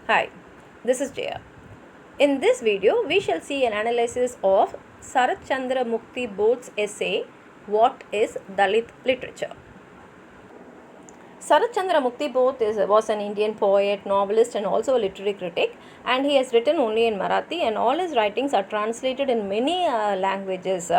Hi, this is Jaya. In this video, we shall see an analysis of Sharathchandra Muktibodh's essay, What is Dalit Literature? Sharathchandra Muktibodh was an Indian poet, novelist and also a literary critic, and he has written only in Marathi, and all his writings are translated in many languages.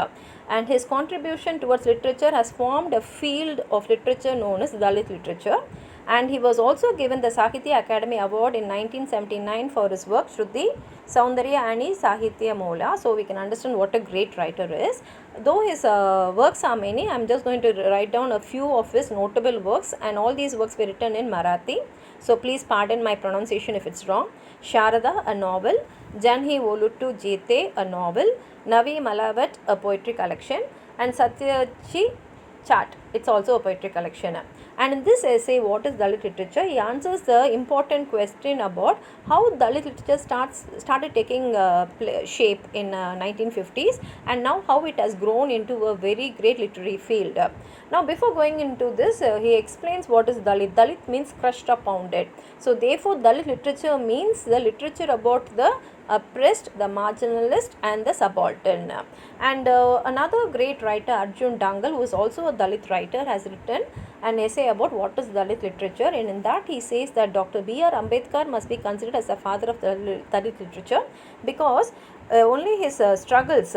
And his contribution towards literature has formed a field of literature known as Dalit literature. And he was also given the Sahitya Academy Award in 1979 for his work Shruti, Saundarya Ani Sahitya Mola. So we can understand what a great writer is. Though his works are many, I am just going to write down a few of his notable works, and all these works were written in Marathi. So please pardon my pronunciation if it's wrong. Sharada, a novel. Janhi Voluttu Jete, a novel. Navi Malavat, a poetry collection. And Satyachi Chart, it's also a poetry collection. And in this essay, What is Dalit literature, he answers the important question about how Dalit literature started taking shape in 1950s, and now how it has grown into a very great literary field. Now before going into this, he explains what is Dalit. Dalit means crushed or pounded. So therefore Dalit literature means the literature about the oppressed, the marginalist and the subaltern. And another great writer, Arjun Dangal, who is also a Dalit writer, has written an essay about what is Dalit literature, and in that he says that Dr. B.R. Ambedkar must be considered as the father of Dalit literature, because only his struggles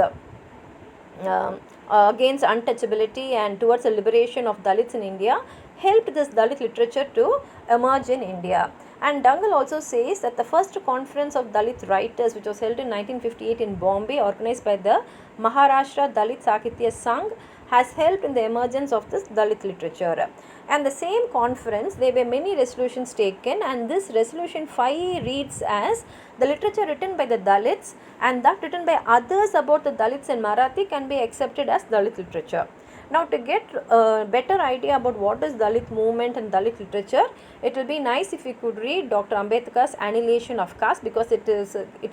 against untouchability and towards the liberation of Dalits in India helped this Dalit literature to emerge in India. And Dangal also says that the first conference of Dalit writers, which was held in 1958 in Bombay, organized by the Maharashtra Dalit Sahitya Sangh, has helped in the emergence of this Dalit literature. And the same conference, there were many resolutions taken, and this resolution 5 reads as the literature written by the Dalits and that written by others about the Dalits in Marathi can be accepted as Dalit literature. Now to get a better idea about what is Dalit movement and Dalit literature, it will be nice if you could read Dr. Ambedkar's Annihilation of Caste, because it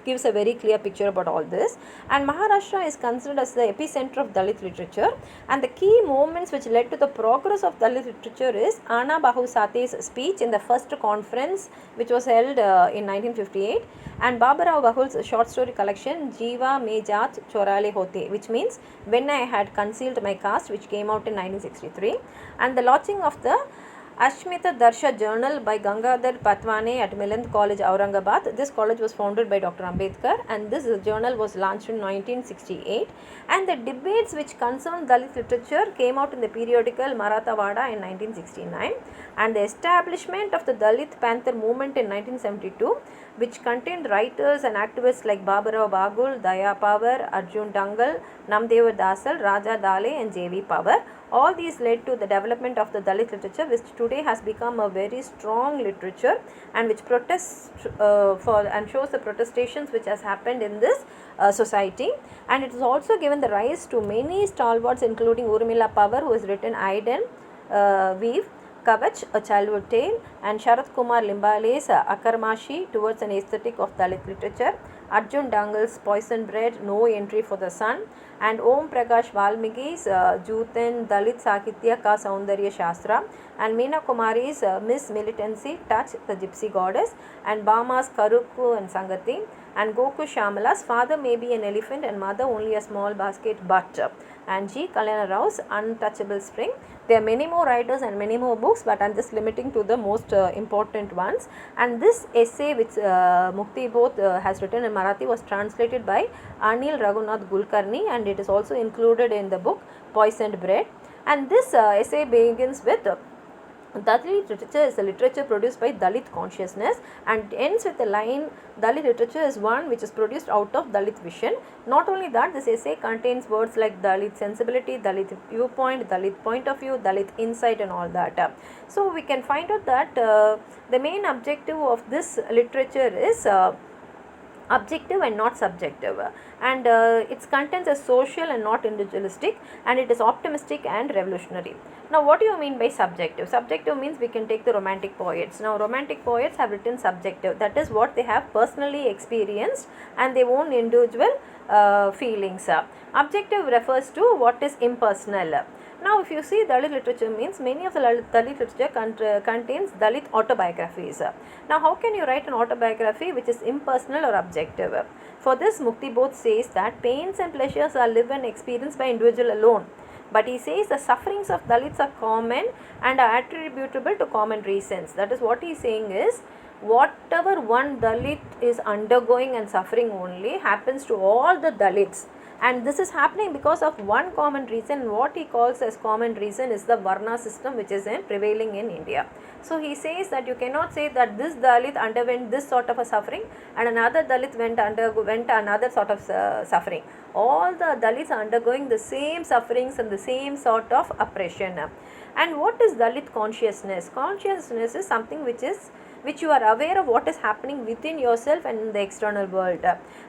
gives a very clear picture about all this. And Maharashtra is considered as the epicenter of Dalit literature, and the key movements which led to the progress of Dalit literature is Anna Bahu Sate's speech in the first conference which was held in 1958, and Babarao Bahul's short story collection Jeeva Me Jaat Chorale Hote, which means When I Had Concealed My Caste, which came out in 1963, and the launching of the Ashmita Darsha journal by Gangadhar Patwane at Miland College, Aurangabad. This college was founded by Dr. Ambedkar, and this journal was launched in 1968. And the debates which concerned Dalit literature came out in the periodical Marathawada in 1969, and the establishment of the Dalit Panther movement in 1972, which contained writers and activists like Babarao Bagul, Daya Power, Arjun Dangal, Namdeva Dasal, Raja Dale and J.V. Power. All these led to the development of the Dalit literature, which today has become a very strong literature, and which protests for and shows the protestations which has happened in this society. And it has also given the rise to many stalwarts, including Urmila Power, who has written Aiden, Weave, Kavach, A Childhood Tale, and Sharath Kumar Limbale's Akarmashi, Towards an Aesthetic of Dalit Literature, Arjun Dangal's Poison Bread, No Entry for the Sun, and Om Prakash Valmiki's Juthan Dalit Sahitya Ka Saundarya Shastra, and Meena Kumari's Miss Militancy, Touch the Gypsy Goddess, and Bama's Karuppu and Sangati, and Goku Shamala's Father May Be an Elephant and Mother Only a Small Basket But, and G. Kalyana Rao's Untouchable Spring. There are many more writers and many more books, but I am just limiting to the most important ones. And this essay which Muktibodh has written in Marathi was translated by Anil Raghunath Gulkarni, and it is also included in the book Poisoned Bread. And this essay begins with Dalit literature is the literature produced by Dalit consciousness, and ends with the line, Dalit literature is one which is produced out of Dalit vision. Not only that, this essay contains words like Dalit sensibility, Dalit viewpoint, Dalit point of view, Dalit insight and all that. So we can find out that the main objective of this literature is objective and not subjective, and its contents are social and not individualistic, and it is optimistic and revolutionary. Now what do you mean by subjective? Subjective means we can take the romantic poets. Now romantic poets have written subjective, that is what they have personally experienced and their own individual feelings. Objective refers to what is impersonal. Now if you see Dalit literature means many of the Dalit literature contains Dalit autobiographies. Now how can you write an autobiography which is impersonal or objective? For this Muktibodh says that pains and pleasures are lived and experienced by individual alone. But he says the sufferings of Dalits are common and are attributable to common reasons. That is what he is saying is, whatever one Dalit is undergoing and suffering only happens to all the Dalits. And this is happening because of one common reason. What he calls as common reason is the Varna system which is prevailing in India. So he says that you cannot say that this Dalit underwent this sort of a suffering and another Dalit went another sort of suffering. All the Dalits are undergoing the same sufferings and the same sort of oppression. And what is Dalit consciousness? Consciousness is something which you are aware of what is happening within yourself and in the external world.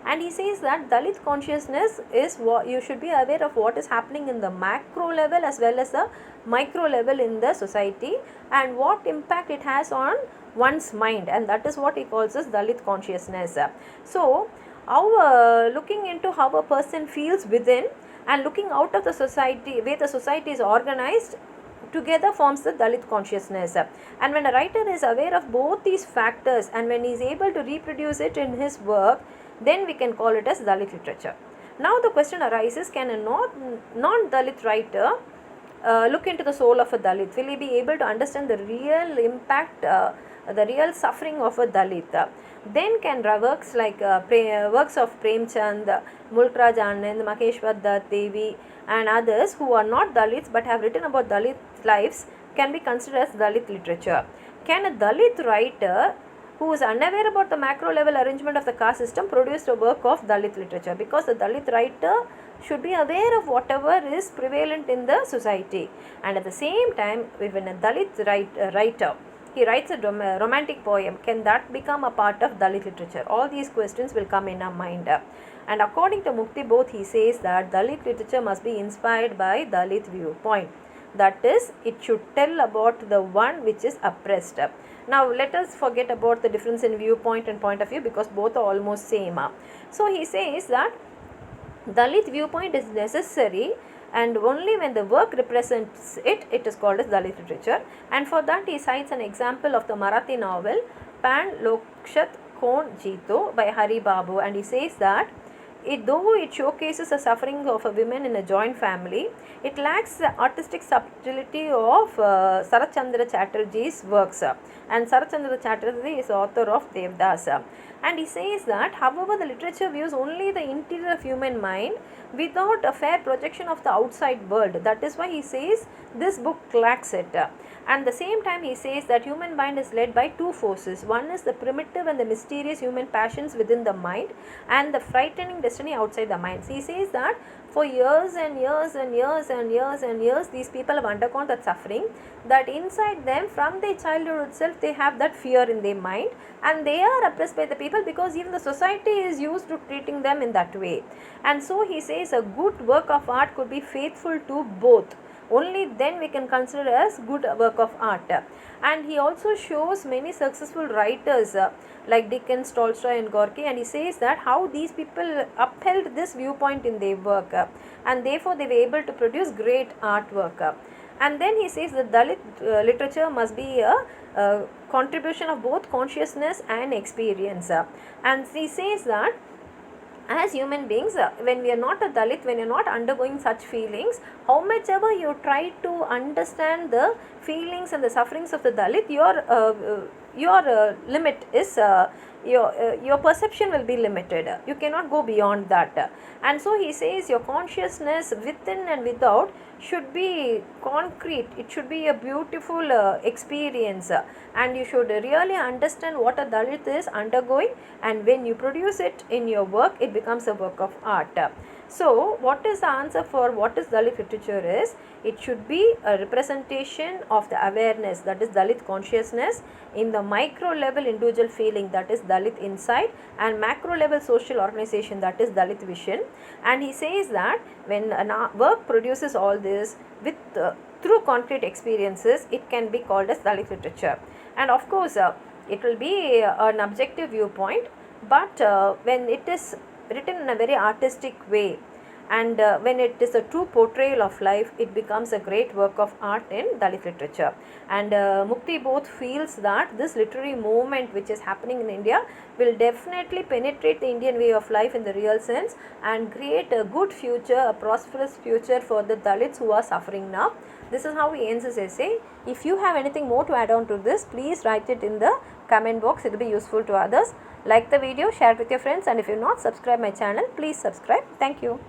And he says that Dalit consciousness is what you should be aware of what is happening in the macro level as well as the micro level in the society and what impact it has on one's mind, and that is what he calls as Dalit consciousness. So how looking into how a person feels within and looking out of the society, where the society is organized, together forms the Dalit consciousness. And when a writer is aware of both these factors and when he is able to reproduce it in his work, then we can call it as Dalit literature. Now the question arises, can a non-Dalit writer look into the soul of a Dalit? Will he be able to understand the real impact, the real suffering of a Dalit? Then can works like works of Premchand, Mulk Raj Anand, Maheshwar Dutt Devi and others who are not Dalits but have written about Dalit lives can be considered as Dalit literature. Can a Dalit writer who is unaware about the macro level arrangement of the caste system produce a work of Dalit literature? Because the Dalit writer should be aware of whatever is prevalent in the society, and at the same time, when a Dalit writer he writes a romantic poem, can that become a part of Dalit literature? All these questions will come in our mind. And according to Muktibodh, he says that Dalit literature must be inspired by Dalit viewpoint. That is, it should tell about the one which is oppressed. Now let us forget about the difference in viewpoint and point of view because both are almost same. So he says that Dalit viewpoint is necessary, and only when the work represents it, it is called as Dalit literature. And for that he cites an example of the Marathi novel Pan Lokshat Kon Jito by Hari Babu, and he says that though it showcases the suffering of a woman in a joint family, it lacks the artistic subtlety of Sharathchandra Chatterjee's works. And Sharathchandra Chatterjee is author of Devdas. And he says that, however, the literature views only the interior of human mind without a fair projection of the outside world. That is why he says this book lacks it. And at the same time he says that human mind is led by two forces. One is the primitive and the mysterious human passions within the mind, and the frightening destiny outside the mind. So he says that for years and years and years and years and years these people have undergone that suffering, that inside them from their childhood itself they have that fear in their mind, and they are oppressed by the people because even the society is used to treating them in that way. And so he says a good work of art could be faithful to both. Only then we can consider as good work of art. And he also shows many successful writers like Dickens, Tolstoy and Gorky, and he says that how these people upheld this viewpoint in their work and therefore they were able to produce great artwork. And then he says that Dalit literature must be a contribution of both consciousness and experience. And he says that as human beings, when we are not a Dalit, when you are not undergoing such feelings, how much ever you try to understand the feelings and the sufferings of the Dalit, your limit is your perception will be limited. You cannot go beyond that. And so he says your consciousness within and without should be concrete. It should be a beautiful experience, and you should really understand what a Dalit is undergoing, and when you produce it in your work, it becomes a work of art. So what is the answer for what is Dalit literature is, it should be a representation of the awareness, that is Dalit consciousness, in the micro level individual feeling, that is Dalit insight, and macro level social organization, that is Dalit vision. And he says that when a work produces all this with through concrete experiences, it can be called as Dalit literature. And of course it will be an objective viewpoint, but when it is written in a very artistic way and when it is a true portrayal of life, it becomes a great work of art in Dalit literature. And Muktibodh feels that this literary movement which is happening in India will definitely penetrate the Indian way of life in the real sense and create a good future, a prosperous future for the Dalits who are suffering now. This is how he ends his essay. If you have anything more to add on to this, please write it in the comment box. It will be useful to others. Like the video, share it with your friends, and if you have not subscribed my channel, please subscribe. Thank you.